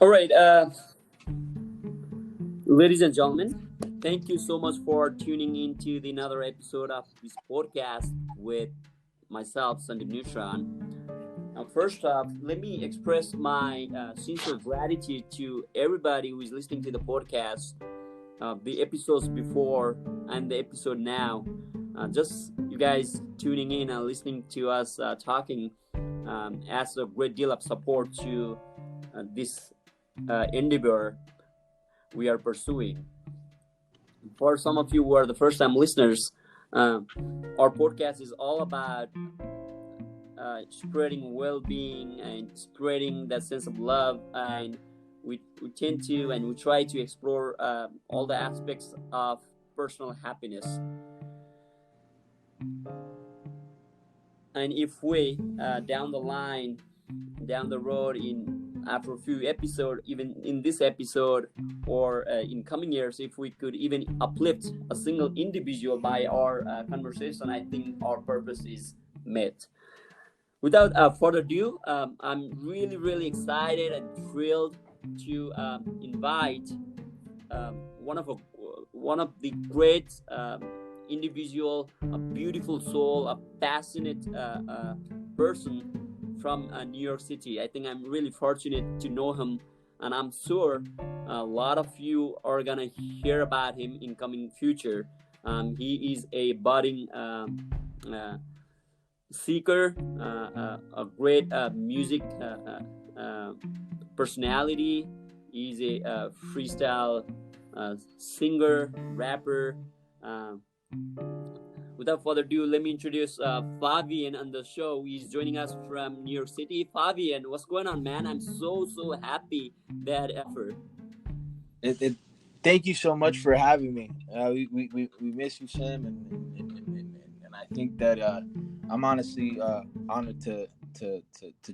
All right, ladies and gentlemen, thank you so much for tuning into the another episode of this podcast with myself, Sandeep Neutron. Now, first off, let me express my sincere gratitude to everybody who is listening to the podcast, the episodes before and the episode now. Just you guys tuning in and listening to us talking adds a great deal of support to this endeavor we are pursuing. For some of you who are the first time listeners, uh, our podcast is all about spreading well-being and spreading that sense of love, and we tend to and we try to explore all the aspects of personal happiness. And if we down the line, down the road, in after a few episodes, even in this episode or in coming years, if we could even uplift a single individual by our conversation, I think our purpose is met. Without further ado, I'm really excited and thrilled to invite one of the great individual, a beautiful soul, a passionate person from New York City. I think I'm really fortunate to know him, and I'm sure a lot of you are gonna hear about him in coming future. He is a budding seeker, a great music personality. He's a freestyle singer, rapper. Um, Without further ado, let me introduce Fabian on the show. He's joining us from New York City. Fabian, what's going on, man? I'm so happy that effort. Thank you so much for having me. We miss you, Sam, and I think that I'm honestly honored to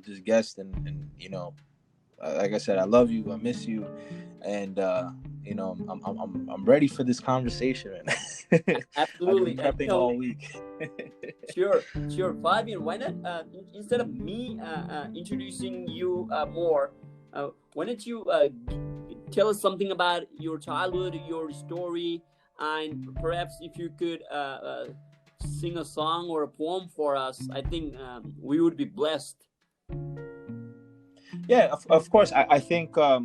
just guest and like I said, I love you, I miss you, and I'm ready for this conversation. I've been Absolutely. prepping all week. Sure. Fabian, why not, instead of me introducing you more, why don't you tell us something about your childhood, your story, and perhaps if you could sing a song or a poem for us, I think we would be blessed. Yeah, of course. I think uh,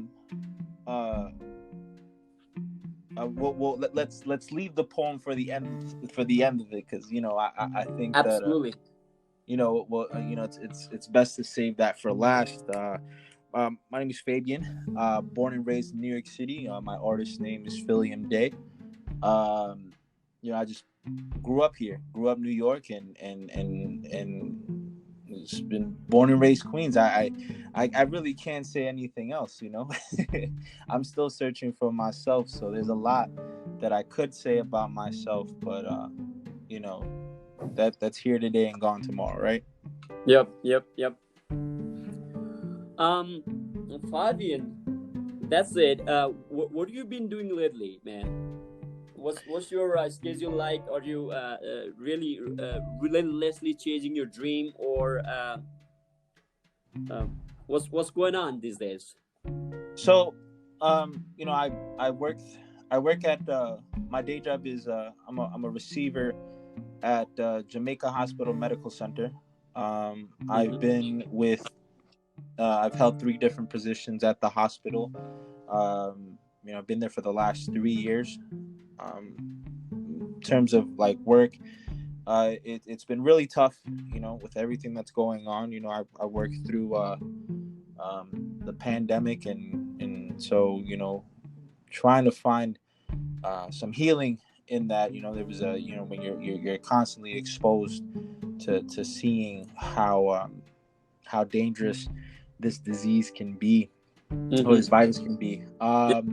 let's leave the poem for the end of it, because I think that Absolutely. it's best to save that for last. My name is Fabian, born and raised in New York City. My artist name is Filium Dei. I just grew up New York, and just been born and raised Queens. I really can't say anything else. I'm still searching for myself, so there's a lot that I could say about myself, but you know that's here today and gone tomorrow, right? Yep. Um, Fabian, that's it. What have you been doing lately, man? What's your schedule like? Are you really relentlessly chasing your dream, or what's going on these days? So, I work at my day job is I'm a receiver at Jamaica Hospital Medical Center. I've Mm-hmm. been with I've held three different positions at the hospital. I've been there for the last 3 years. In terms of like work, it's been really tough, with everything that's going on. I worked through the pandemic, and so trying to find some healing in that. There was when you're constantly exposed to seeing how dangerous this disease can be, or this Mm-hmm. virus can be. Yep.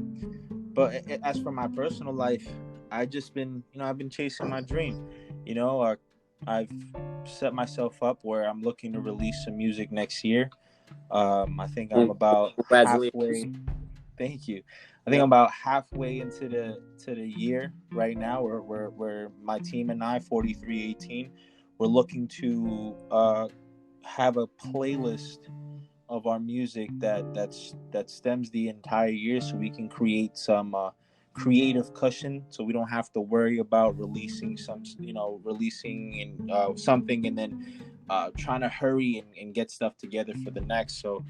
But as for my personal life, I've been chasing my dream. I've set myself up where I'm looking to release some music next year. I think I'm about Congratulations. halfway. Thank you. I think I'm Yep. about halfway into the year right now, where my team and I, 4318, we're looking to have a playlist of our music that stems the entire year, so we can create some creative cushion, so we don't have to worry about releasing releasing and something, and then trying to hurry and get stuff together for the next. So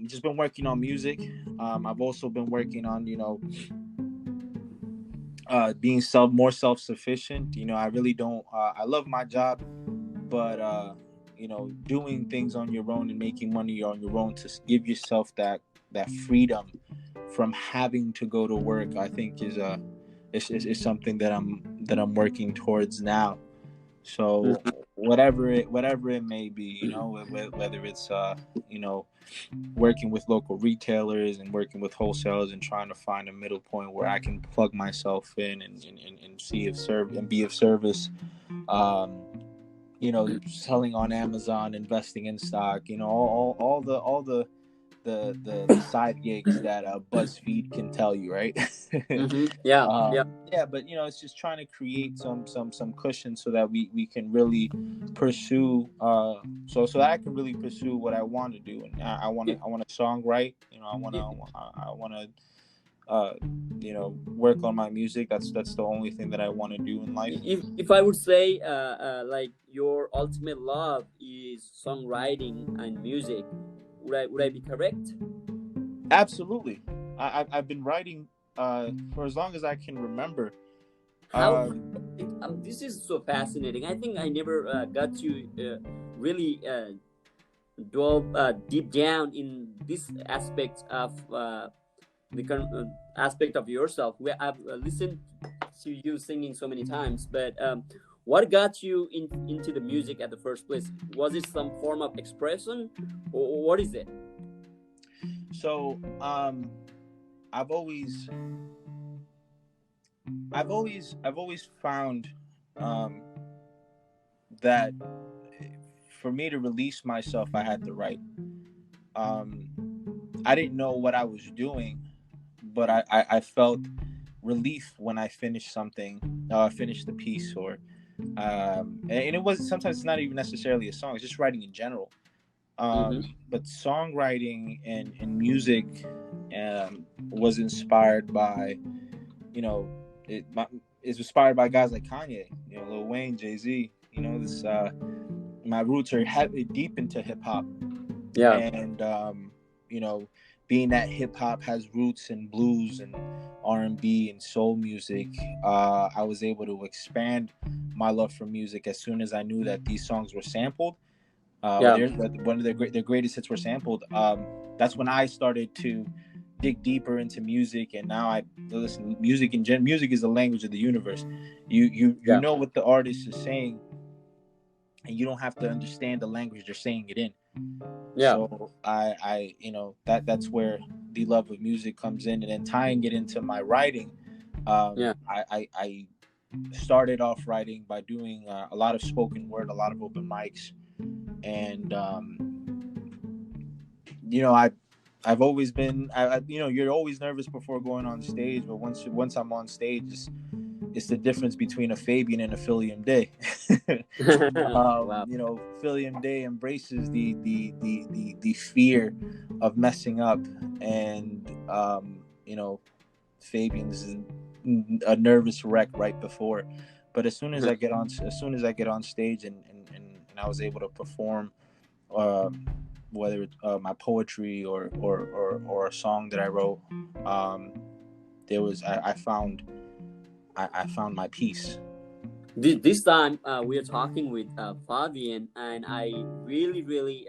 just been working on music. I've also been working on being more self-sufficient. I really don't I love my job, but doing things on your own and making money on your own to give yourself that freedom from having to go to work, I think is something that I'm working towards now. So whatever it may be, whether it's working with local retailers and working with wholesalers and trying to find a middle point where I can plug myself in and see if serve and be of service. Um, selling on Amazon, investing in stock, all the side gigs that BuzzFeed can tell you, right? Yeah, yeah. Yeah, but it's just trying to create some cushion so that we can really pursue so that I can really pursue what I want to do, and I want to songwrite. I want to uh work on my music. That's the only thing that I want to do in life. If I would say like your ultimate love is songwriting and music, would I be correct? Absolutely. I've been writing for as long as I can remember. How this is so fascinating. I think I never got to really delve deep down in this aspect of aspect of yourself. Where I've listened to you singing so many times, but what got you into the music at the first place? Was it some form of expression, or what is it? So I've always found that for me to release myself, I had to write. I didn't know what I was doing, but I felt relief when I finished something, finished the piece, or and it was sometimes it's not even necessarily a song; it's just writing in general. But songwriting and music was inspired by, it's inspired by guys like Kanye, Lil Wayne, Jay-Z. This my roots are heavy deep into hip hop, Yeah. and being that hip hop has roots in blues and R&B and soul music, I was able to expand my love for music as soon as I knew that these songs were sampled. Yeah. One of their greatest hits were sampled. That's when I started to dig deeper into music, and now I listen. Music music is the language of the universe. You Yeah. know what the artist is saying, and you don't have to understand the language they're saying it in. Yeah. So I that's where the love of music comes in, and then tying it into my writing. Yeah. I started off writing by doing a lot of spoken word, a lot of open mics, and I've always been you're always nervous before going on stage, but once I'm on stage, it's the difference between a Fabian and a Filium Dei. Wow. Filium Dei embraces the fear of messing up, and Fabian's a nervous wreck right before. But as soon as I get on stage and I was able to perform, whether it's my poetry or a song that I wrote, I found my peace. This time we are talking with Fabian, and I really, really,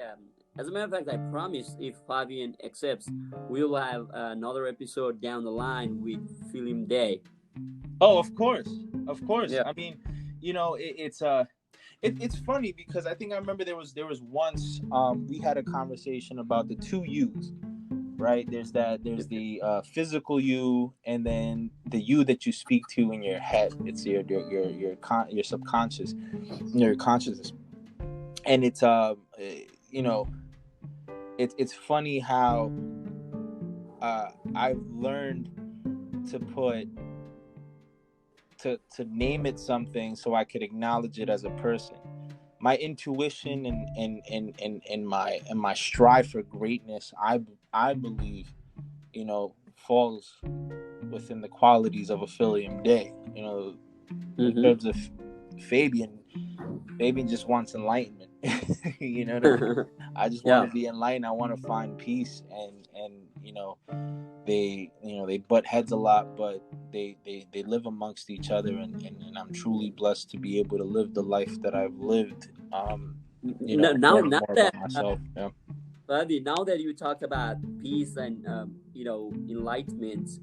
as a matter of fact, I promise if Fabian accepts, we will have another episode down the line with Filium Dei. Oh, of course. Yeah. I mean, it's funny because I think I remember there was once we had a conversation about the two U's, right? There's the physical you, and then the you that you speak to in your head. It's your subconscious, your consciousness, and it's it's funny how I've learned to to name it something so I could acknowledge it as a person. my intuition and my strive for greatness, I believe, falls within the qualities of a Filium Dei. In Mm-hmm. terms of Fabian, Fabian just wants enlightenment. You know what I mean? I just want Yeah. to be enlightened. I want to find peace, and they butt heads a lot, but they live amongst each other, and I'm truly blessed to be able to live the life that I've lived. Now, Learning now more that about myself. Yeah. Ravi, now that you talk about peace and enlightenment,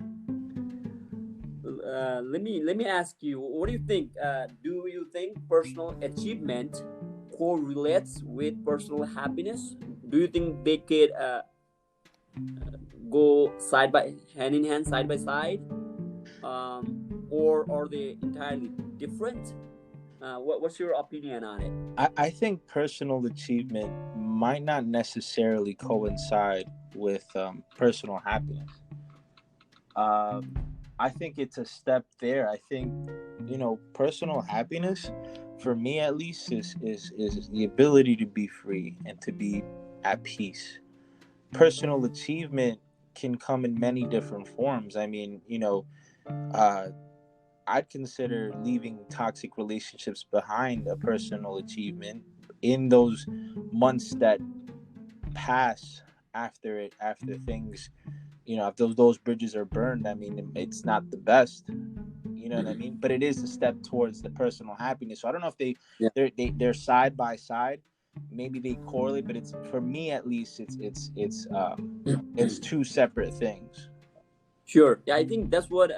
let me ask you, what do you think? Do you think personal achievement correlates with personal happiness? Do you think they could go hand in hand, side by side, or are they entirely different? What's your opinion on it? I think personal achievement might not necessarily coincide with personal happiness. I think it's a step there. I think personal happiness, for me at least, is the ability to be free and to be at peace. Personal achievement can come in many different forms. I mean, uh, I'd consider leaving toxic relationships behind a personal achievement in those months that pass after things, if those bridges are burned. I mean, it's not the best, you know what I mean, but it is a step towards the personal happiness. So I don't know if Yeah. they're side by side. Maybe they correlate, but it's, for me at least, it's two separate things. Sure. Yeah, I think that's what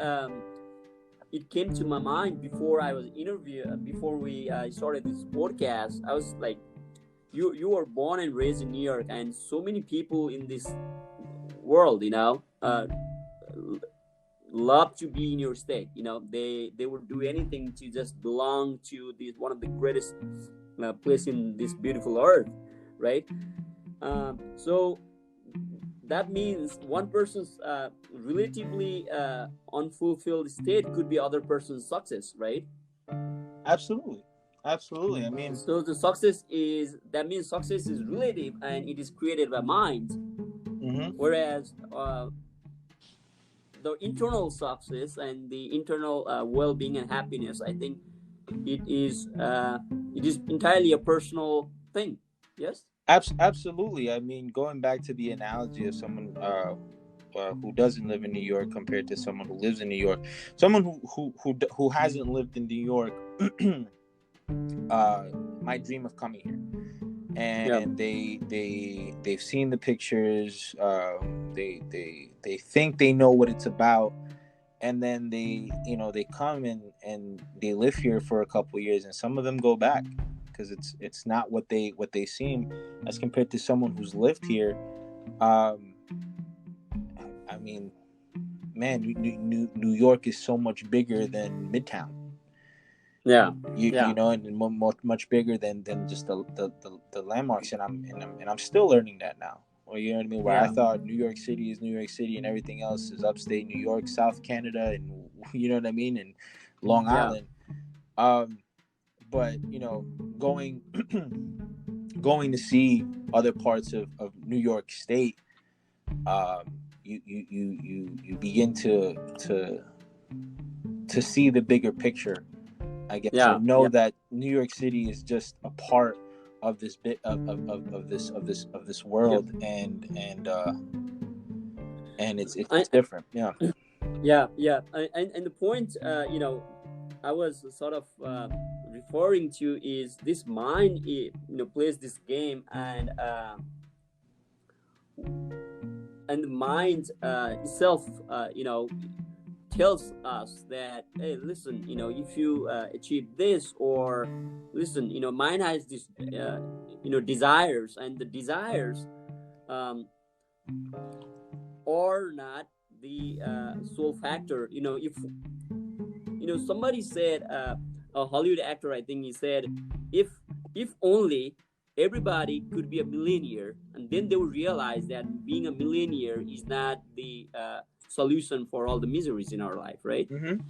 it came to my mind before I was before we started this podcast. I was like, you were born and raised in New York, and so many people in this world, love to be in your state. They would do anything to just belong to this one of the greatest place in this beautiful earth, right? So that means one person's relatively unfulfilled state could be other person's success, right? Absolutely, absolutely. I mean, So the success is that means success is relative and it is created by mind, mm-hmm. whereas the internal success and the internal well-being and happiness, I think it is uh, it is entirely a personal thing. Yes. Absolutely. I mean, going back to the analogy of someone who doesn't live in New York compared to someone who lives in New York, someone who hasn't lived in New York might dream of coming here, Yeah. and they've seen the pictures. They think they know what it's about, and then they come and they live here for a couple years, and some of them go back because it's not what they seem, as compared to someone who's lived here. I mean, man, New York is so much bigger than Midtown. Yeah. You Yeah. know, and much bigger than just the landmarks, and I'm still learning that now. Well, you know what I mean? Where I Yeah. thought New York City is New York City and everything else is upstate New York, South Canada, and you know what I mean, and Long Yeah. Island. But going going to see other parts of New York State, you begin to see the bigger picture, I guess, or Yeah. know Yeah. that New York City is just a part of this bit of this Yeah. world, and I, it's different. Yeah. yeah. Yeah. And the point, I was sort of referring to is this mind, plays this game, and the mind itself, tells us that, hey, listen, if you achieve this, or listen, mind has this desires, and the desires are not the sole factor. If somebody said, a Hollywood actor, I think he said, if only everybody could be a millionaire, and then they would realize that being a millionaire is not the solution for all the miseries in our life, right? Mm-hmm.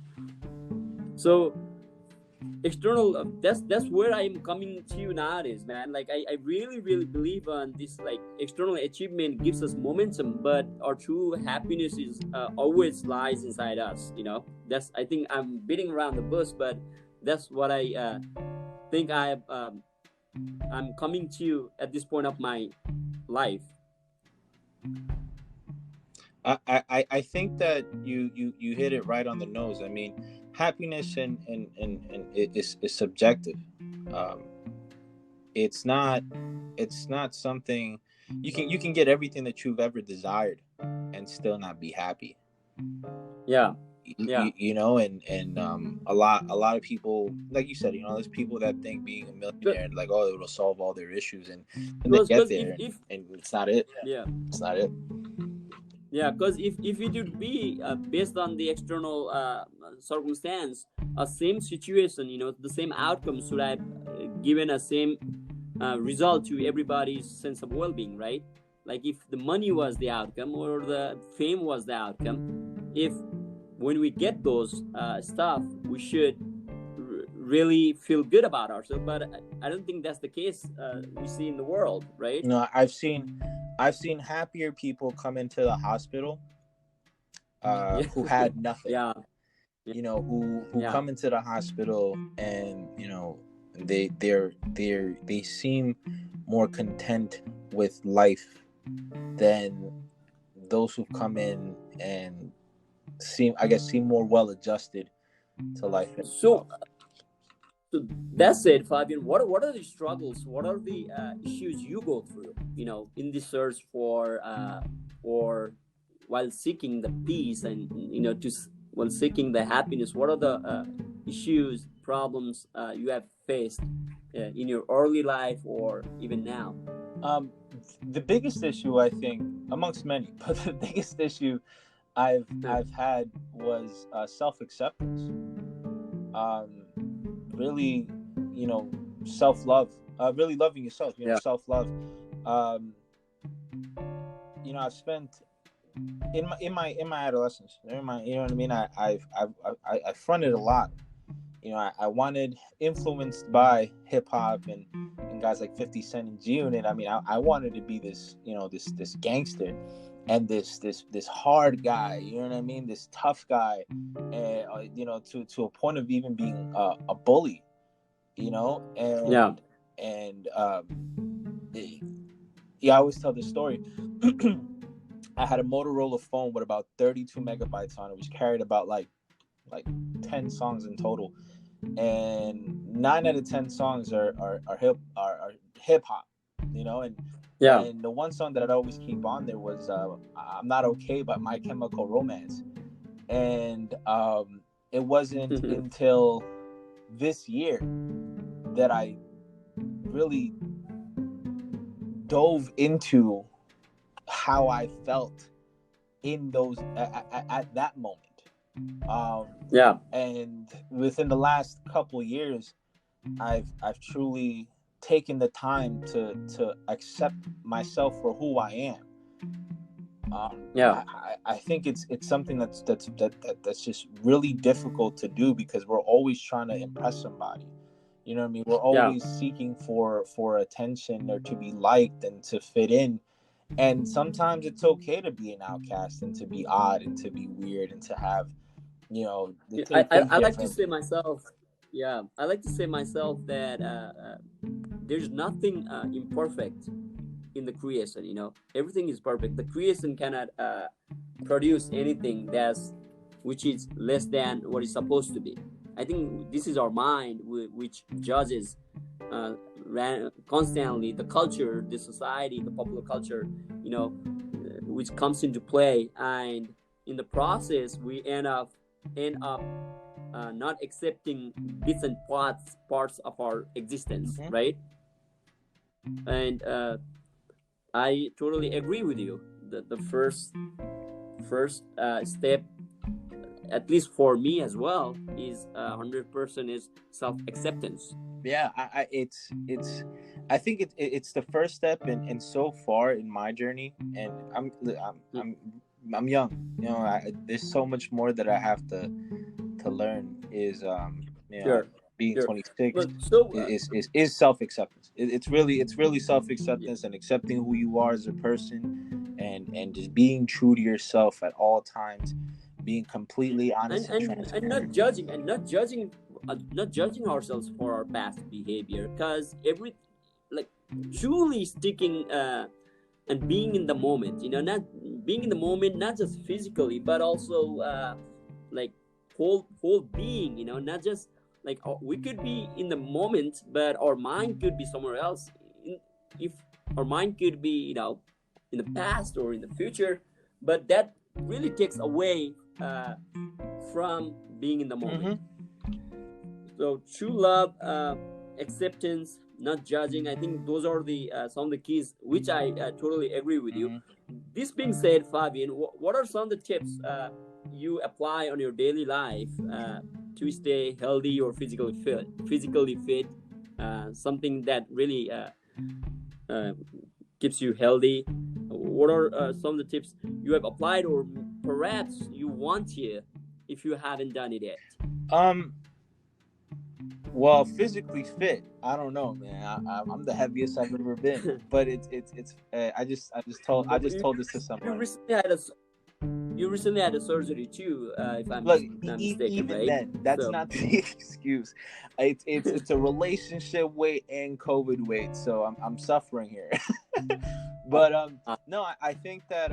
So external that's where I'm coming to nowadays, man. Like I really really believe on this, like external achievement gives us momentum, but our true happiness is always lies inside us, you know. That's, I think I'm beating around the bush, but that's what I think I'm coming to at this point of my life. I think that you hit it right on the nose. I mean, happiness and is subjective. Um, it's not something you can get everything that you've ever desired and still not be happy. Yeah, yeah. You know, and a lot of people, like you said, you know, there's people that think being a millionaire, like, oh, it'll solve all their issues, and then they get Because there, if and it's not it. yeah, It's not it. yeah, because if it would be based on the external circumstance, a same situation, you know, the same outcome should have given a same result to everybody's sense of well-being, right? Like if the money was the outcome or the fame was the outcome, if when we get those stuff, we should really feel good about ourselves. But I don't think that's the case we see in the world, right? You know, I've seen happier people come into the hospital Yeah, who had nothing. yeah, You know, who yeah, come into the hospital, and you know, they seem more content with life than those who've come in and seem more well adjusted to life so itself. so that's it, Fabian. What are the struggles? What are the issues you go through? You know, in the search for while seeking the peace and you know while seeking the happiness. What are the issues, problems you have faced in your early life or even now? Um, the biggest issue, I think, amongst many, but the biggest issue I've had was self acceptance. Um, really, you know, self love. Really loving yourself. You know, Yeah, self love. Um, you know, I've spent in my adolescence. You know what I mean. I fronted a lot. You know, I wanted, influenced by hip hop and guys like 50 Cent and G Unit. I mean, I wanted to be this, you know, this gangster and this hard guy. You know what I mean? This tough guy, and you know, to a point of even being a bully. You know, yeah, yeah, I always tell this story. I had a Motorola phone with about 32 megabytes on it, which carried about like 10 songs in total, and 9 out of 10 songs are hip hop, you know, yeah. and the one song that I'd always keep on there was "I'm Not Okay" by My Chemical Romance, and it wasn't until this year that I really dove into how I felt in those at that moment. Yeah, And within the last couple years, I've truly taken the time to accept myself for who I am. yeah, I think it's something that's just really difficult to do because we're always trying to impress somebody. You know what I mean? We're yeah. always seeking for attention or to be liked and to fit in. And sometimes it's okay to be an outcast and to be odd and to be weird and to have, you know, Yeah, to think I like to different. say myself, yeah, I like to say myself that there's nothing imperfect in the creation. You know, everything is perfect. The creation cannot produce anything that's which is less than what is supposed to be. I think this is our mind which judges constantly the culture, the society, the popular culture. You know, which comes into play, and in the process, we end up not accepting bits and parts of our existence, Mm-hmm. right? And I totally agree with you. The first step, at least for me as well, is 100% is self acceptance. Yeah, it's I think it's the first step, and so far in my journey, and I'm young. You know, there's so much more that I have to learn. Is you know, Sure. being Sure. 26 Well, so is self-acceptance. It's really self-acceptance and accepting who you are as a person, and just being true to yourself at all times, being completely honest and and not transparent. judging not judging ourselves for our past behavior, because every like truly sticking and being in the moment, not being in the moment, not just physically but also like whole being, not just like we could be in the moment but our mind could be somewhere else. If our mind could be, in the past or in the future, but that really takes away from being in the moment. Mm-hmm. So true love, acceptance, not judging. I think those are the some of the keys, which I totally agree with you. Mm-hmm. This being said, Fabian, what are some of the tips you apply on your daily life to stay healthy or physically fit? Physically fit, something that really uh, keeps you healthy. What are some of the tips you have applied, or perhaps you want to, if you haven't done it yet? um Well, physically fit, I don't know, man. I'm the heaviest I've ever been, but it's. I But just told this to you someone. recently had a you recently had a surgery too, if I'm Look, not mistaken, even right? then, that's So not the excuse. It's a relationship weight and COVID weight, so I'm suffering here. But no, I think that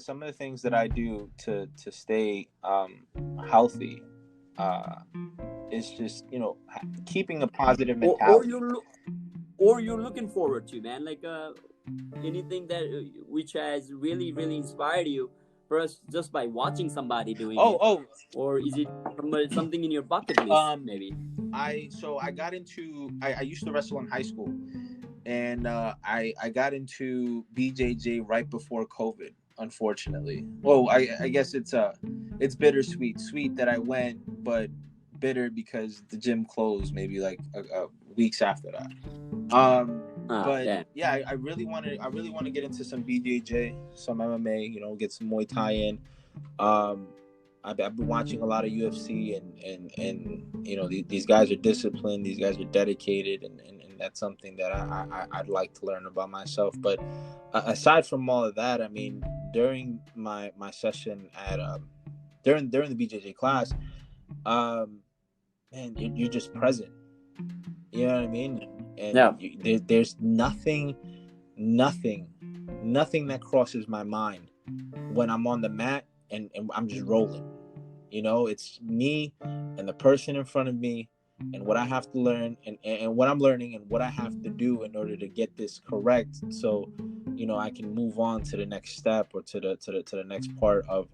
some of the things that I do to stay healthy, uh, is just keeping a positive or or mentality. you're or you're looking forward to, man, like anything that which has really inspired you, first just by watching somebody doing Oh, it, oh, or is it something in your bucket list um, maybe? I got into I used to wrestle in high school, and I got into BJJ right before COVID. Unfortunately, well, I guess it's bittersweet. Sweet that I went, but bitter because the gym closed maybe like weeks after that. Ah, But damn. yeah, I really want to get into some BJJ, some MMA. Get some Muay Thai in. Um, I've been watching a lot of UFC, and these guys are disciplined. These guys are dedicated, and that's something that I'd like to learn about myself. But aside from all of that, I mean, during my session at during the BJJ class, um, man, you're just present. You know what I mean? And Yeah. there's nothing, nothing that crosses my mind when I'm on the mat and I'm just rolling. It's me and the person in front of me, and what I have to learn, and what I'm learning, and what I have to do in order to get this correct, so I can move on to the next step, or to the next part of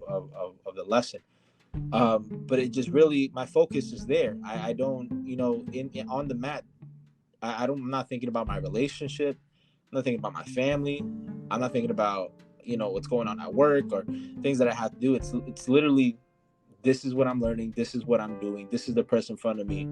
the lesson. But it just really, my focus is there. I don't, in on the mat, I'm not thinking about my relationship. I'm not thinking about my family. I'm not thinking about what's going on at work or things that I have to do. It's literally, this is what I'm learning. This is what I'm doing. This is the person in front of me.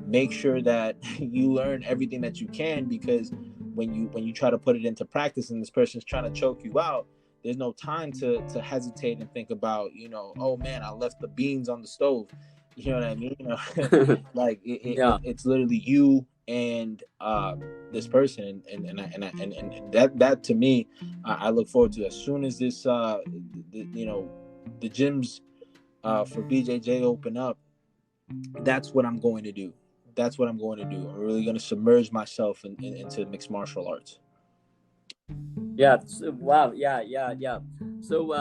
Make sure that you learn everything that you can, because when you try to put it into practice and this person's trying to choke you out, there's no time to hesitate and think about, oh man, I left the beans on the stove. You know what I mean? Like Yeah. it's literally you and this person, and that to me, I look forward to, as soon as this the gyms for BJJ open up. That's what I'm going to do. That's what I'm going to do. I'm really going to submerge myself into mixed martial arts. Yeah. So, wow. Yeah. So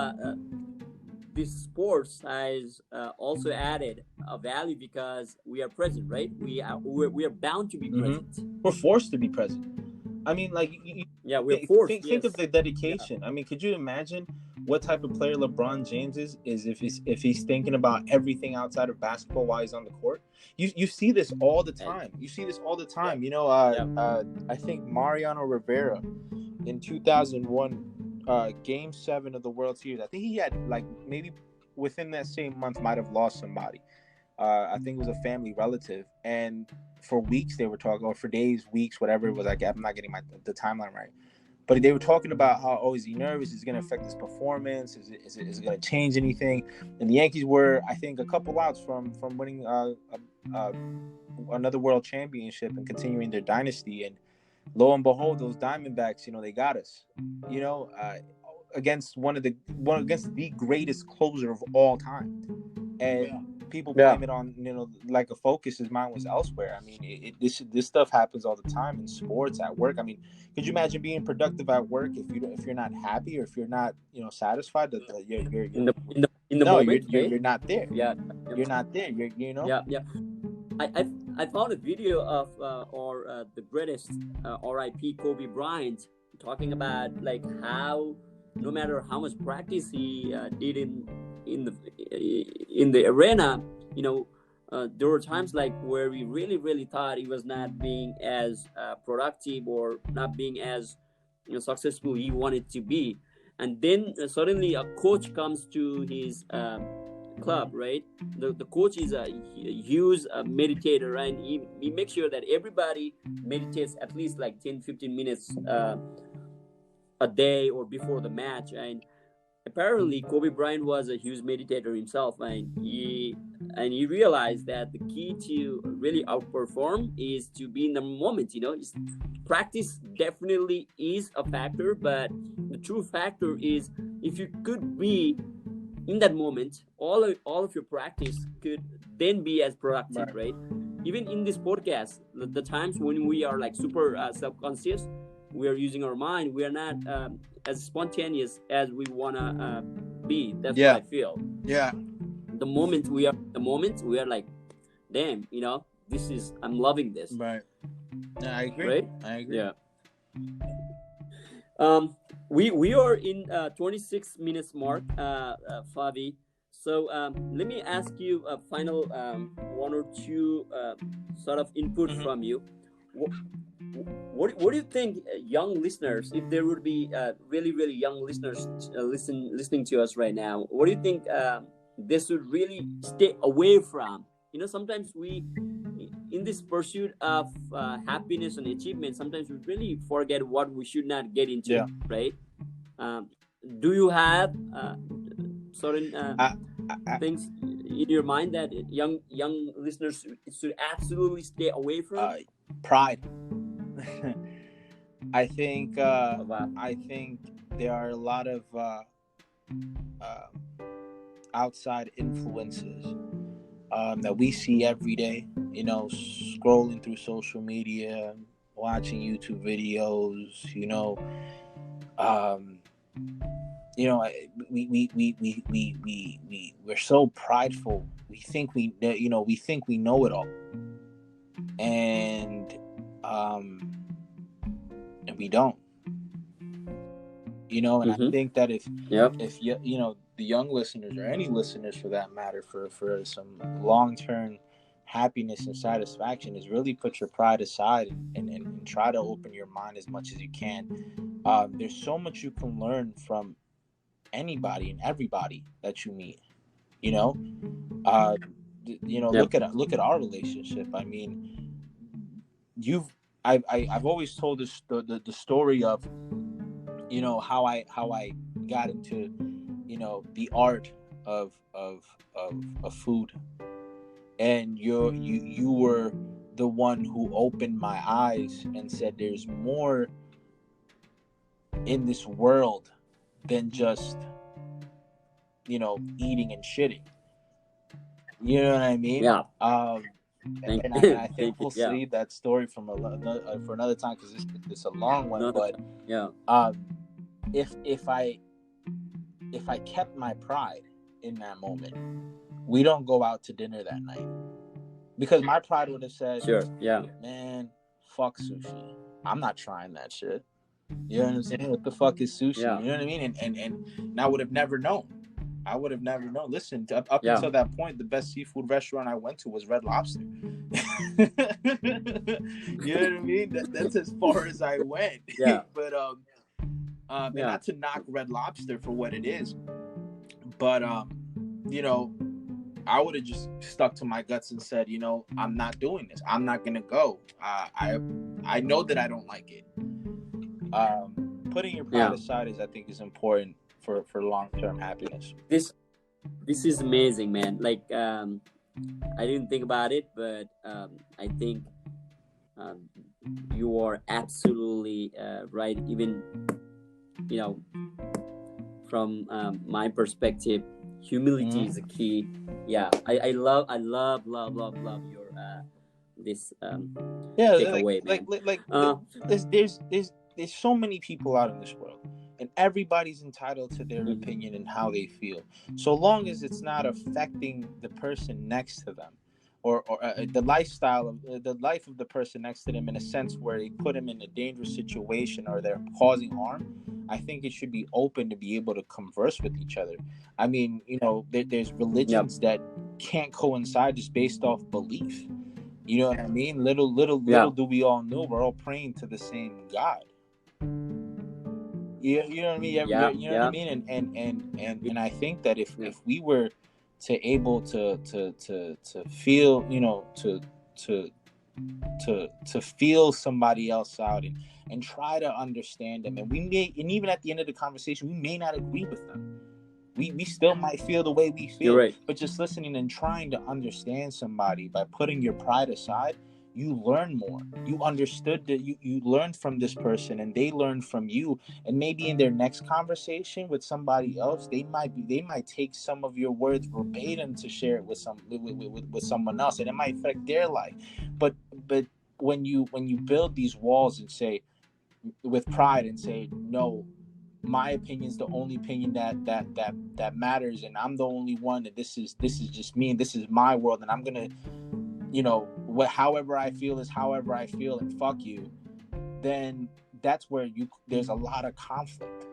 this sports has also added a value because we are present, right? We are bound to be present. We're forced to be present. I mean, like, Yeah, we're forced. think of Yes. the Yeah. dedication. I mean, could you imagine what type of player LeBron James is if he's thinking about everything outside of basketball while he's on the court? You see this all the And, time. You see this all the yeah. time. Yeah. I think Mariano Rivera in 2001, Game 7 of the World Series. I think he had, like, maybe within that same month, might have lost somebody. I think it was a family relative, and for weeks they were talking, or for days, weeks, whatever it was. I'm not getting the timeline right, But they were talking about how, oh, is he nervous? Is it going to affect his performance? Is it going to change anything? And the Yankees were, I think, a couple outs from winning another world championship and continuing their dynasty. And lo and behold, those Diamondbacks, they got us. Against against the greatest closer of all time. And people blame it on, like a focus. His mind was elsewhere. I mean, this stuff happens all the time in sports, at work. I mean, could you imagine being productive at work if you're not happy, or if you're not you're in the moment, you're not there. Yeah, you're not there. Yeah. I found a video of the greatest R.I.P. Kobe Bryant talking about like how no matter how much practice he did in the arena, there were times like where we really thought he was not being as productive or not being as successful he wanted to be, and then suddenly a coach comes to his club, right? The coach is a huge meditator, and he makes sure that everybody meditates at least like 10-15 minutes a day or before the match. And apparently Kobe Bryant was a huge meditator himself, and he realized that the key to really outperform is to be in the moment. Practice definitely is a factor, but the true factor is if you could be in that moment, all of your practice could then be as productive, right? Even in this podcast, the times when we are like super self-conscious, we are using our mind, we are not as spontaneous as we want to be. That's what I feel. The moment we are like, damn, I'm loving this. Right. Yeah, I agree. Right? I agree. Yeah. We are in 26 minutes mark, Fabi. So let me ask you a final one or two sort of input from you. What do you think, young listeners, if there would be really young listeners listening to us right now, what do you think they should really stay away from? Sometimes we, in this pursuit of happiness and achievement, sometimes we really forget what we should not get into, right? Do you have certain things in your mind that young listeners should absolutely stay away from? Pride. I think there are a lot of outside influences that we see every day. Scrolling through social media, watching YouTube videos. We're so prideful. We think we know it all, and we don't. And I think that if the young listeners, or any listeners for that matter, for some long-term happiness and satisfaction, is really put your pride aside and try to open your mind as much as you can. There's so much you can learn from anybody and everybody that you meet. Look at our relationship. I mean, I've always told the story of how I got into the art of food, and you were the one who opened my eyes and said there's more in this world than just eating and shitting. You know what I mean? Yeah. And I think we'll save that story for another time, because it's a long one. But if I kept my pride in that moment, we don't go out to dinner that night, because my pride would have said, man, fuck sushi. I'm not trying that shit. You know what I'm saying? What the fuck is sushi? You know what I mean? And I would have never known. Listen, up until that point, the best seafood restaurant I went to was Red Lobster. You know what I mean? That's as far as I went. Yeah. But and not to knock Red Lobster for what it is, but I would have just stuck to my guts and said, I'm not doing this. I'm not gonna go. I know that I don't like it. putting your pride Yeah. aside is, I think, is important for long-term happiness. This is amazing, man. Like, I didn't think about it, but I think um, you are absolutely right. Even, you know, from my perspective, humility is a key. Yeah, I love your this Yeah, takeaway, man. there's so many people out in this world, and everybody's entitled to their opinion and how they feel, so long as it's not affecting the person next to them, or the lifestyle of the life of the person next to them, in a sense where they put them in a dangerous situation or they're causing harm. I think it should be open to be able to converse with each other. I mean, there's religions that can't coincide just based off belief. You know what I mean? Little do we all know, we're all praying to the same God. You know what I mean? You know what I mean? And I think that if we were to able to feel, to feel somebody else out, and try to understand them, and even at the end of the conversation, we may not agree with them. We still might feel the way we feel, right. But just listening and trying to understand somebody, by putting your pride aside, you learn more. You understood that you learned from this person, and they learned from you, and maybe in their next conversation with somebody else, they might take some of your words verbatim to share it with someone else, and it might affect their life. But when you build these walls and say, with pride, and say, no, my opinion is the only opinion that matters, and I'm the only one, and this is just me, and this is my world, and I'm gonna, however I feel is however I feel, and fuck you, then that's where there's a lot of conflict,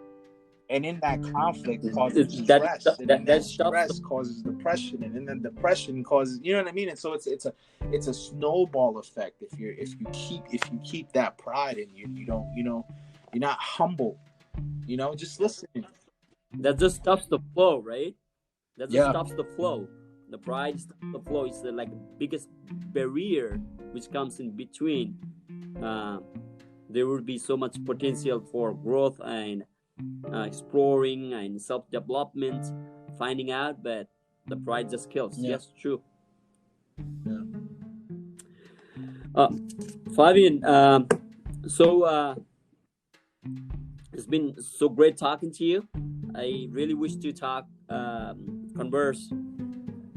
and in that conflict causes stress, and in that stress causes depression, and then depression causes, you know what I mean? And so it's a snowball effect if you keep that pride, and you don't, you're not humble. Just listening. That just stops the flow, right? That just stops the flow. The pride stops the flow. It's like the biggest barrier which comes in between. There will be so much potential for growth and exploring and self-development, finding out, but the pride just kills. Yes, true. Fabian, so it's been so great talking to you. I really wish to converse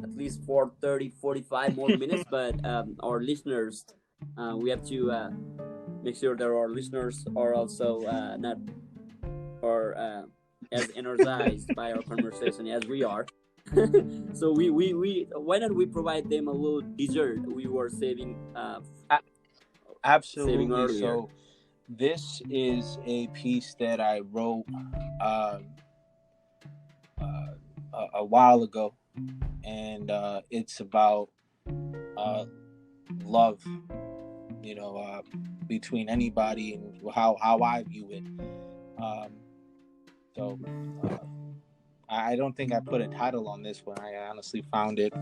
at least for 30-45 more minutes, but our listeners, we have to make sure that our listeners are also not as energized by our conversation as we are. So we why don't we provide them a little dessert we were saving absolutely saving earlier. So this is a piece that I wrote a while ago, and it's about love, between anybody, and how I view it. So I don't think I put a title on this one. I honestly found it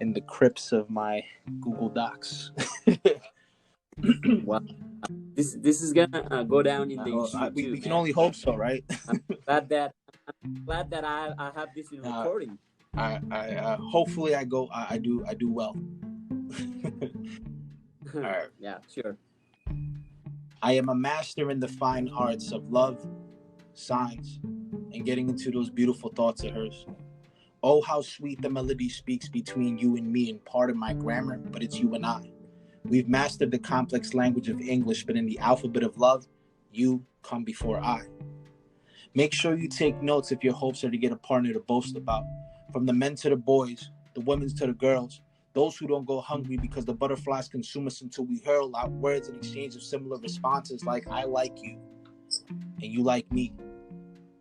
in the crypts of my Google Docs. Wow. This is gonna go down in the history too. We can only hope so, right? I'm glad that I have this in recording. I hopefully I do well. All right. Yeah, sure. I am a master in the fine arts of love, signs, and getting into those beautiful thoughts of hers. Oh, how sweet the melody speaks between you and me, and part of my grammar, but it's you and I. We've mastered the complex language of English, but in the alphabet of love, you come before I. Make sure you take notes if your hopes are to get a partner to boast about. From the men to the boys, the women to the girls, those who don't go hungry because the butterflies consume us until we hurl out words in exchange of similar responses like I like you and you like me.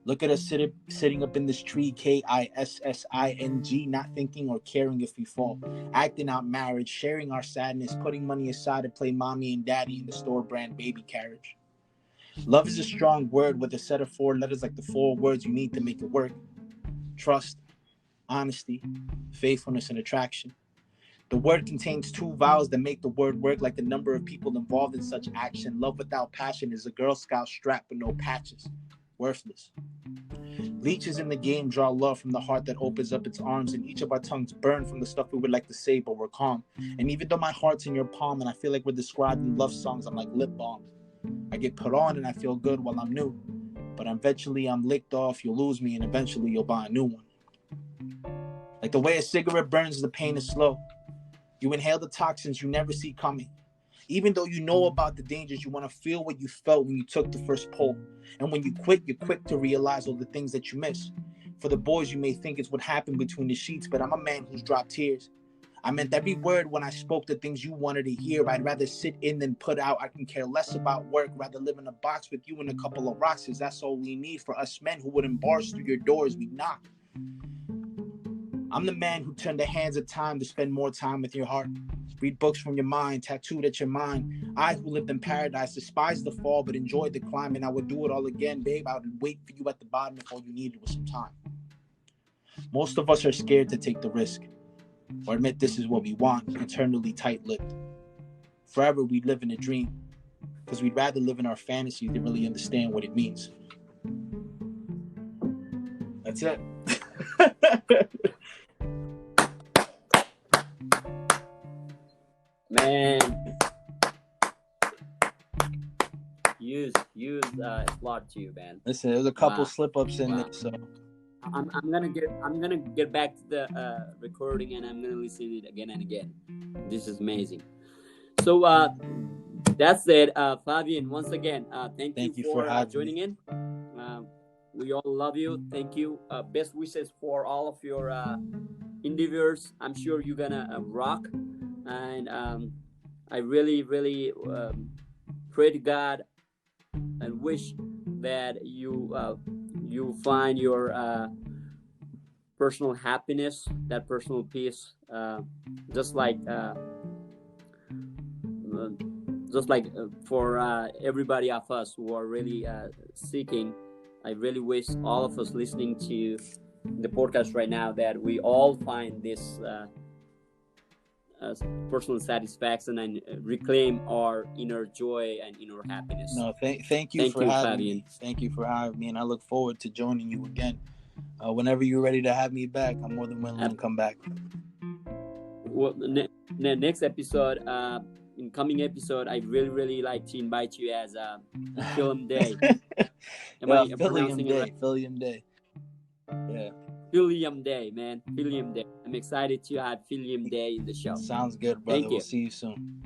Look at us sitting up in this tree, KISSING, not thinking or caring if we fall, acting out marriage, sharing our sadness, putting money aside to play mommy and daddy in the store brand baby carriage. Love is a strong word with a set of 4 letters like the 4 words you need to make it work. Trust, honesty, faithfulness, and attraction. The word contains 2 vowels that make the word work like the number of people involved in such action. Love without passion is a Girl Scout strap with no patches. worthless. Leeches in the game draw love from the heart that opens up its arms, and each of our tongues burn from the stuff we would like to say, but we're calm. And even though my heart's in your palm and I feel like we're described in love songs, I'm like lip balm. I get put on and I feel good while I'm new, but eventually I'm licked off, you'll lose me, and eventually you'll buy a new one. Like the way a cigarette burns, the pain is slow. You inhale the toxins you never see coming. Even though you know about the dangers, you want to feel what you felt when you took the first pull. And when you quit, you're quick to realize all the things that you miss. For the boys, you may think it's what happened between the sheets, but I'm a man who's dropped tears. I meant every word when I spoke the things you wanted to hear. I'd rather sit in than put out. I can care less about work, rather live in a box with you and a couple of rocks, because that's all we need for us men who wouldn't bars through your doors, we knock. I'm the man who turned the hands of time to spend more time with your heart. Read books from your mind, tattooed at your mind. I who lived in paradise, despised the fall, but enjoyed the climb, and I would do it all again, babe. I would wait for you at the bottom if all you needed was some time. Most of us are scared to take the risk, or admit this is what we want, eternally tight-lipped. Forever we live in a dream, because we'd rather live in our fantasy than really understand what it means. That's it. Man, use applaud to you, man. Listen, there's a couple slip-ups in there, so I'm gonna get back to the recording, and I'm gonna listen to it again and again. This is amazing. So that's it, Fabian. Once again, thank you for joining in. We all love you. Thank you. Best wishes for all of your endeavors. I'm sure you're gonna rock. And I really, really pray to God and wish that you find your personal happiness, that personal peace, just like for everybody of us who are really seeking. I really wish all of us listening to the podcast right now that we all find this personal satisfaction and reclaim our inner joy and inner happiness. No, thank you for having me. Thank you for having me, and I look forward to joining you again. Whenever you're ready to have me back, I'm more than willing to come back. Well, next episode, in coming episode, I really like to invite you as Filium Dei. Am I pronouncing it right? Filium Dei. Yeah. Filium Dei, man. Filium Dei. I'm excited to have Filium Dei in the show. Sounds good, brother. We'll see you soon.